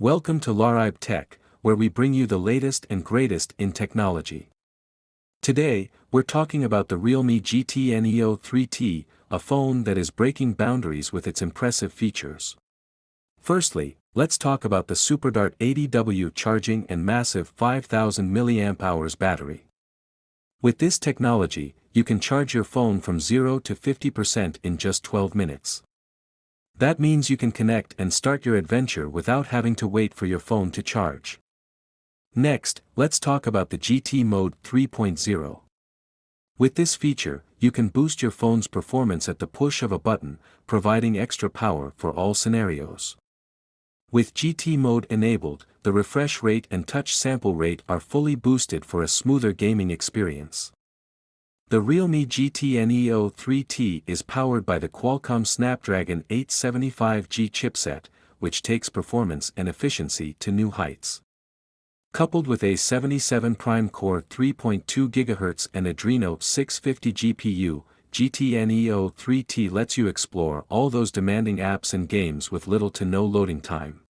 Welcome to Realme Tech, where we bring you the latest and greatest in technology. Today, we're talking about the Realme GT Neo 3T, a phone that is breaking boundaries with its impressive features. Firstly, let's talk about the SuperDart 80W charging and massive 5000 mAh battery. With this technology, you can charge your phone from 0 to 50% in just 12 minutes. That means you can connect and start your adventure without having to wait for your phone to charge. Next, let's talk about the GT Mode 3.0. With this feature, you can boost your phone's performance at the push of a button, providing extra power for all scenarios. With GT Mode enabled, the refresh rate and touch sample rate are fully boosted for a smoother gaming experience. The Realme GT Neo 3T is powered by the Qualcomm Snapdragon 875G chipset, which takes performance and efficiency to new heights. Coupled with a 77 Prime Core 3.2 GHz and Adreno 650 GPU, GT Neo 3T lets you explore all those demanding apps and games with little to no loading time.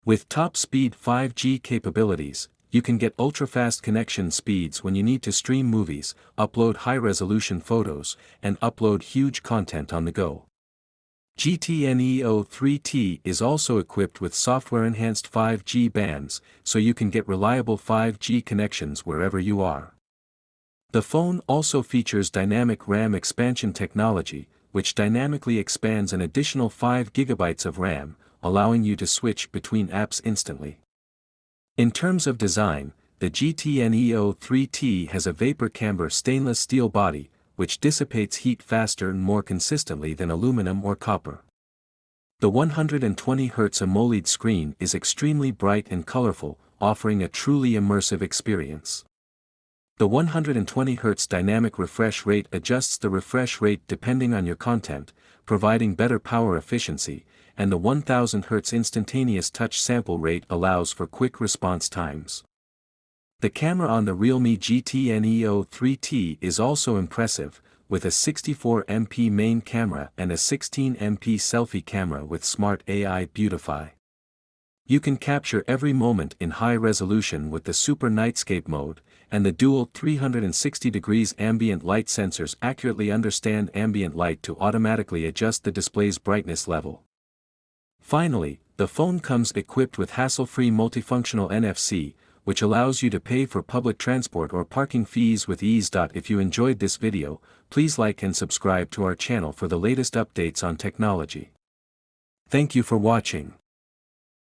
With top-speed 5G capabilities, you can get ultra-fast connection speeds when you need to stream movies, upload high-resolution photos, and upload huge content on the go. GT Neo 3T is also equipped with software-enhanced 5G bands, so you can get reliable 5G connections wherever you are. The phone also features dynamic RAM expansion technology, which dynamically expands an additional 5 GB of RAM, allowing you to switch between apps instantly. In terms of design, the GT Neo 3T has a vapor camber stainless steel body, which dissipates heat faster and more consistently than aluminum or copper. The 120Hz AMOLED screen is extremely bright and colorful, offering a truly immersive experience. The 120Hz dynamic refresh rate adjusts the refresh rate depending on your content, providing better power efficiency, and the 1000Hz instantaneous touch sample rate allows for quick response times. The camera on the Realme GT Neo 3T is also impressive, with a 64MP main camera and a 16MP selfie camera with Smart AI Beautify. You can capture every moment in high resolution with the Super Nightscape mode, and the dual 360 degrees ambient light sensors accurately understand ambient light to automatically adjust the display's brightness level. Finally, the phone comes equipped with hassle-free multifunctional NFC, which allows you to pay for public transport or parking fees with ease. If you enjoyed this video, please like and subscribe to our channel for the latest updates on technology. Thank you for watching.